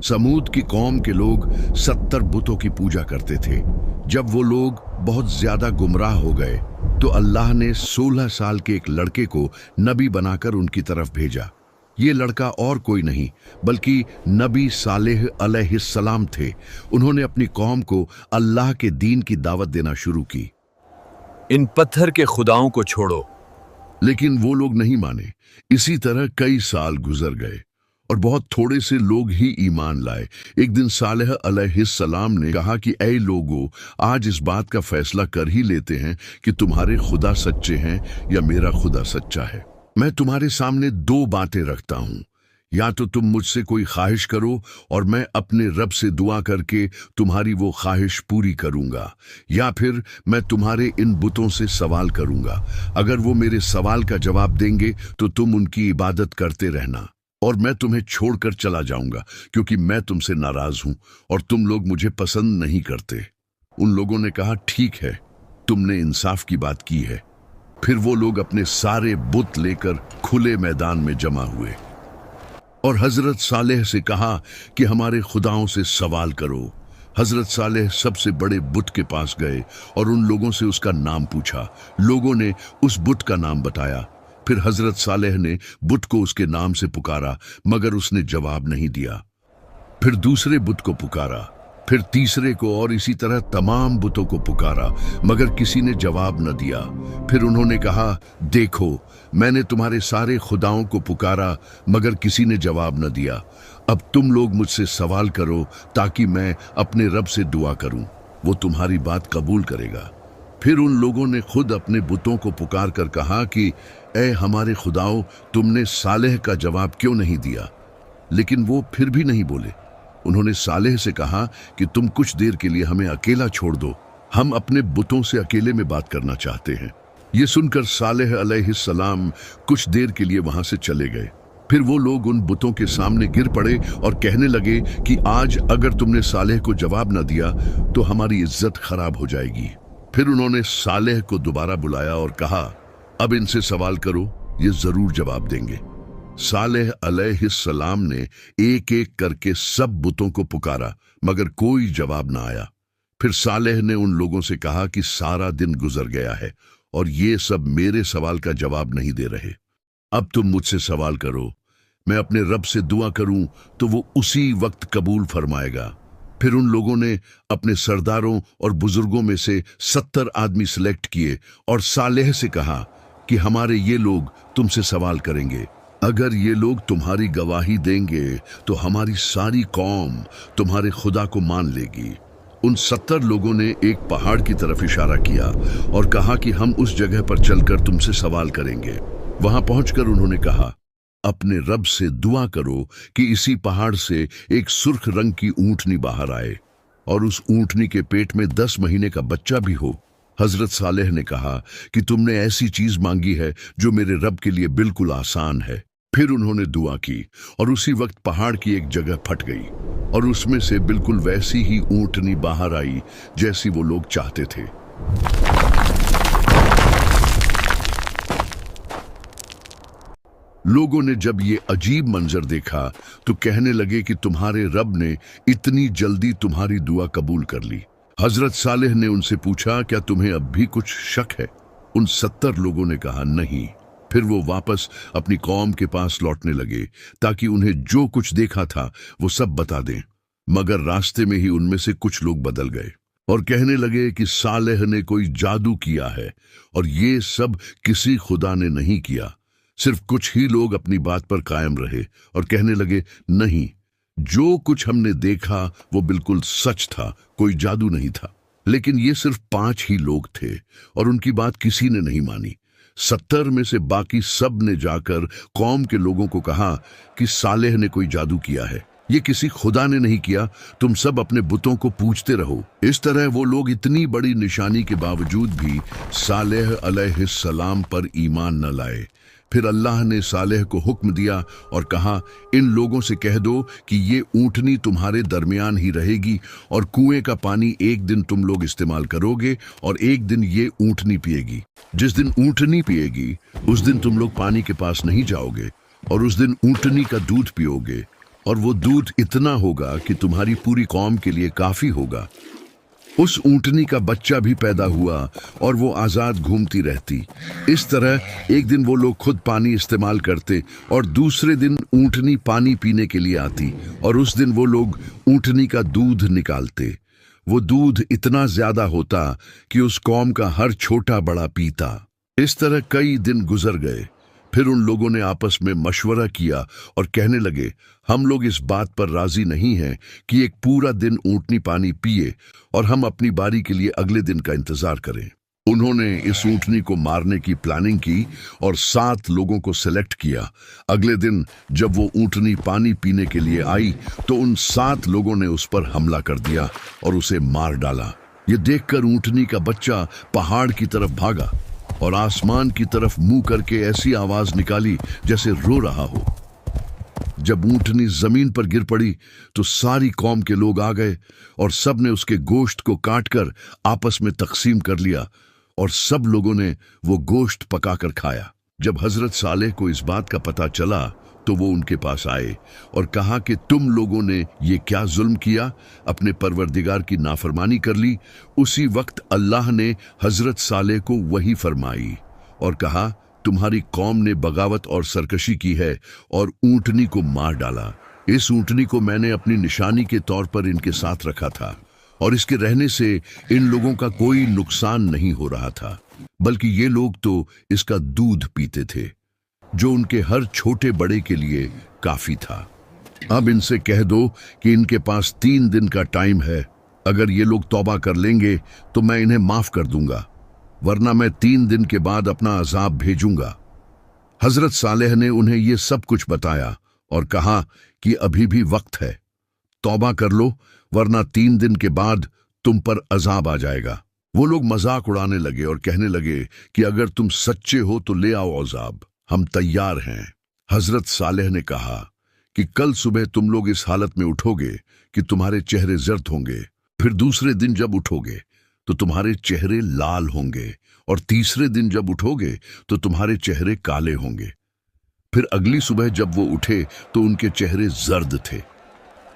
समूद की कौम के लोग 70 बुतों की पूजा करते थे। जब वो लोग बहुत ज्यादा गुमराह हो गए तो अल्लाह ने 16 साल के एक लड़के को नबी बनाकर उनकी तरफ भेजा। ये लड़का और कोई नहीं बल्कि नबी सालेह अलैहिस्सलाम थे। उन्होंने अपनी कौम को अल्लाह के दीन की दावत देना शुरू की। इन पत्थर के खुदाओं को छोड़ो। लेकिन वो लोग नहीं माने। इसी तरह कई साल गुजर गए और बहुत थोड़े से लोग ही ईमान लाए। एक दिन सालेह अलैहिस्सलाम ने कहा कि ऐ लोगों, आज इस बात का फैसला कर ही लेते हैं कि तुम्हारे खुदा सच्चे हैं या मेरा खुदा सच्चा है। मैं तुम्हारे सामने दो बातें रखता हूं, या तो तुम मुझसे कोई ख्वाहिश करो और मैं अपने रब से दुआ करके तुम्हारी वो ख्वाहिश पूरी करूंगा, या फिर मैं तुम्हारे इन बुतों से सवाल करूंगा। अगर वो मेरे सवाल का जवाब देंगे तो तुम उनकी इबादत करते रहना और मैं तुम्हें छोड़कर चला जाऊंगा, क्योंकि मैं तुमसे नाराज हूं और तुम लोग मुझे पसंद नहीं करते। उन लोगों ने कहा, ठीक है, तुमने इंसाफ की बात की है। फिर वो लोग अपने सारे बुत लेकर खुले मैदान में जमा हुए और हजरत सालेह से कहा कि हमारे खुदाओं से सवाल करो। हजरत सालेह सबसे बड़े बुत के पास गए और उन लोगों से उसका नाम पूछा। लोगों ने उस बुत का नाम बताया। फिर हजरत सालेह ने बुत को उसके नाम से पुकारा, मगर उसने जवाब नहीं दिया। फिर दूसरे बुत को पुकारा, फिर तीसरे को, और इसी तरह तमाम बुतों को पुकारा, मगर किसी ने जवाब न दिया। फिर उन्होंने कहा, देखो, मैंने तुम्हारे सारे खुदाओं को पुकारा मगर किसी ने जवाब न दिया। अब तुम लोग मुझसे सवाल करो ताकि मैं अपने रब से दुआ करूं, वो तुम्हारी बात कबूल करेगा। फिर उन लोगों ने खुद अपने बुतों को पुकार कर कहा कि ऐ हमारे खुदाओं, तुमने सालेह का जवाब क्यों नहीं दिया? लेकिन वो फिर भी नहीं बोले। उन्होंने सालेह से कहा कि तुम कुछ देर के लिए हमें अकेला छोड़ दो, हम अपने बुतों से अकेले में बात करना चाहते हैं। ये सुनकर सालेह अलैहिस्सलाम कुछ देर के लिए वहां से चले गए। फिर वो लोग उन बुतों के सामने गिर पड़े और कहने लगे कि आज अगर तुमने सालेह को जवाब न दिया तो हमारी इज्जत खराब हो जाएगी। फिर उन्होंने सालेह को दोबारा बुलाया और कहा, अब इनसे सवाल करो, ये जरूर जवाब देंगे। सालेह अलैहिस्सलाम ने एक एक करके सब बुतों को पुकारा मगर कोई जवाब ना आया। फिर सालेह ने उन लोगों से कहा कि सारा दिन गुजर गया है और ये सब मेरे सवाल का जवाब नहीं दे रहे। अब तुम मुझसे सवाल करो, मैं अपने रब से दुआ करूं तो वो उसी वक्त कबूल फरमाएगा। फिर उन लोगों ने अपने सरदारों और बुजुर्गों में से 70 आदमी सिलेक्ट किए और सालेह से कहा कि हमारे ये लोग तुमसे सवाल करेंगे। अगर ये लोग तुम्हारी गवाही देंगे तो हमारी सारी कौम तुम्हारे खुदा को मान लेगी। उन 70 लोगों ने एक पहाड़ की तरफ इशारा किया और कहा कि हम उस जगह पर चलकर तुमसे सवाल करेंगे। वहां पहुंचकर उन्होंने कहा, अपने रब से दुआ करो कि इसी पहाड़ से एक सुर्ख रंग की ऊंटनी बाहर आए और उस ऊंटनी के पेट में 10 महीने का बच्चा भी हो। हजरत सालेह ने कहा कि तुमने ऐसी चीज मांगी है जो मेरे रब के लिए बिल्कुल आसान है। फिर उन्होंने दुआ की और उसी वक्त पहाड़ की एक जगह फट गई और उसमें से बिल्कुल वैसी ही ऊंटनी बाहर आई जैसी वो लोग चाहते थे। लोगों ने जब ये अजीब मंजर देखा तो कहने लगे कि तुम्हारे रब ने इतनी जल्दी तुम्हारी दुआ कबूल कर ली। हजरत सालेह ने उनसे पूछा, क्या तुम्हें अब भी कुछ शक है? उन 70 लोगों ने कहा, नहीं। फिर वो वापस अपनी कौम के पास लौटने लगे ताकि उन्हें जो कुछ देखा था वो सब बता दें, मगर रास्ते में ही उनमें से कुछ लोग बदल गए और कहने लगे कि सालेह ने कोई जादू किया है और ये सब किसी खुदा ने नहीं किया। सिर्फ कुछ ही लोग अपनी बात पर कायम रहे और कहने लगे, नहीं, जो कुछ हमने देखा वो बिल्कुल सच था, कोई जादू नहीं था। लेकिन ये सिर्फ 5 ही लोग थे और उनकी बात किसी ने नहीं मानी। 70 में से बाकी सब ने जाकर कौम के लोगों को कहा कि सालेह ने कोई जादू किया है, ये किसी खुदा ने नहीं किया, तुम सब अपने बुतों को पूजते रहो। इस तरह वो लोग इतनी बड़ी निशानी के बावजूद भी सालेह अलैहिस्सलाम पर ईमान न लाए। फिर अल्लाह ने सालेह को हुक्म दिया और कहा, इन लोगों से कह दो कि ये ऊंटनी तुम्हारे दरमियान ही रहेगी और कुएं का पानी एक दिन तुम लोग इस्तेमाल करोगे और एक दिन ये ऊंटनी पिएगी। जिस दिन ऊंटनी पिएगी उस दिन तुम लोग पानी के पास नहीं जाओगे और उस दिन ऊंटनी का दूध पियोगे और वो दूध इतना होगा कि तुम्हारी पूरी कौम के लिए काफी होगा। उस ऊंटनी का बच्चा भी पैदा हुआ और वो आजाद घूमती रहती। इस तरह एक दिन वो लोग खुद पानी इस्तेमाल करते और दूसरे दिन ऊंटनी पानी पीने के लिए आती और उस दिन वो लोग ऊंटनी का दूध निकालते। वो दूध इतना ज्यादा होता कि उस कौम का हर छोटा बड़ा पीता। इस तरह कई दिन गुजर गए। फिर उन लोगों ने आपस में मशवरा किया और कहने लगे, हम लोग इस बात पर राजी नहीं हैं कि एक पूरा दिन ऊंटनी पानी पिए और हम अपनी बारी के लिए अगले दिन का इंतजार करें। उन्होंने इस ऊंटनी को मारने की प्लानिंग की और 7 लोगों को सिलेक्ट किया। अगले दिन जब वो ऊंटनी पानी पीने के लिए आई तो उन 7 लोगों ने उस पर हमला कर दिया और उसे मार डाला। ये देखकर ऊंटनी का बच्चा पहाड़ की तरफ भागा और आसमान की तरफ मुंह करके ऐसी आवाज निकाली जैसे रो रहा हो। जब ऊंटनी जमीन पर गिर पड़ी तो सारी कौम के लोग आ गए और सब ने उसके गोश्त को काटकर आपस में तकसीम कर लिया और सब लोगों ने वो गोश्त पकाकर खाया। जब हजरत सालेह को इस बात का पता चला तो वो उनके पास आए और कहा कि तुम लोगों ने ये क्या जुल्म किया, अपने परवरदिगार की नाफरमानी कर ली। उसी वक्त अल्लाह ने हजरत सालेह को वही फरमाई और कहा, तुम्हारी कौम ने बगावत और सरकशी की है और ऊंटनी को मार डाला। इस ऊंटनी को मैंने अपनी निशानी के तौर पर इनके साथ रखा था और इसके रहने से इन लोगों का कोई नुकसान नहीं हो रहा था, बल्कि ये लोग तो इसका दूध पीते थे जो उनके हर छोटे बड़े के लिए काफी था। अब इनसे कह दो कि इनके पास 3 दिन का टाइम है। अगर ये लोग तौबा कर लेंगे तो मैं इन्हें माफ कर दूंगा, वरना मैं 3 दिन के बाद अपना अजाब भेजूंगा। हजरत सालेह ने उन्हें ये सब कुछ बताया और कहा कि अभी भी वक्त है, तौबा कर लो, वरना 3 दिन के बाद तुम पर अजाब आ जाएगा। वो लोग मजाक उड़ाने लगे और कहने लगे कि अगर तुम सच्चे हो तो ले आओ अजाब, हम तैयार हैं। हजरत सालेह ने कहा कि कल सुबह तुम लोग इस हालत में उठोगे कि तुम्हारे चेहरे जर्द होंगे, फिर दूसरे दिन जब उठोगे तो तुम्हारे चेहरे लाल होंगे और तीसरे दिन जब उठोगे तो तुम्हारे चेहरे काले होंगे। फिर अगली सुबह जब वो उठे तो उनके चेहरे जर्द थे।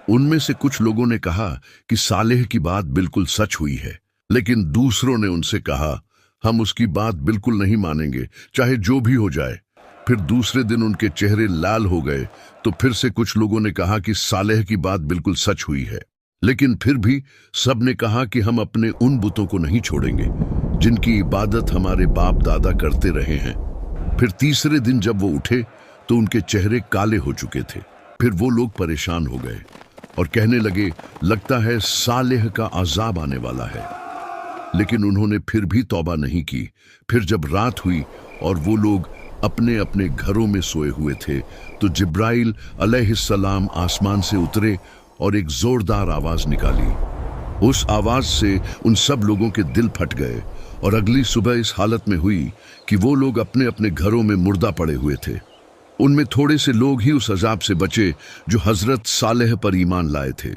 उनमें से कुछ लोगों ने कहा कि सालेह की बात बिल्कुल सच हुई है, लेकिन दूसरों ने उनसे कहा, हम उसकी बात बिल्कुल नहीं मानेंगे, चाहे जो भी हो जाए। फिर दूसरे दिन उनके चेहरे लाल हो गए तो फिर से कुछ लोगों ने कहा कि सालेह की बात बिल्कुल सच हुई है, लेकिन फिर भी सब ने कहा कि हम अपने उन बुतों को नहीं छोड़ेंगे जिनकी इबादत हमारे बाप दादा करते रहे हैं। फिर तीसरे दिन जब वो उठे तो उनके चेहरे काले हो चुके थे। फिर वो लोग परेशान हो गए और कहने लगे, लगता है सालेह का अजाब आने वाला है। लेकिन उन्होंने फिर भी तौबा नहीं की। फिर जब रात हुई और वो लोग अपने अपने घरों में सोए हुए थे तो जिब्राइल अलैहिस्सलाम आसमान से उतरे और एक जोरदार आवाज निकाली। उस आवाज से उन सब लोगों के दिल फट गए और अगली सुबह इस हालत में हुई कि वो लोग अपने अपने घरों में मुर्दा पड़े हुए थे। उनमें थोड़े से लोग ही उस अजाब से बचे जो हजरत सालेह पर ईमान लाए थे।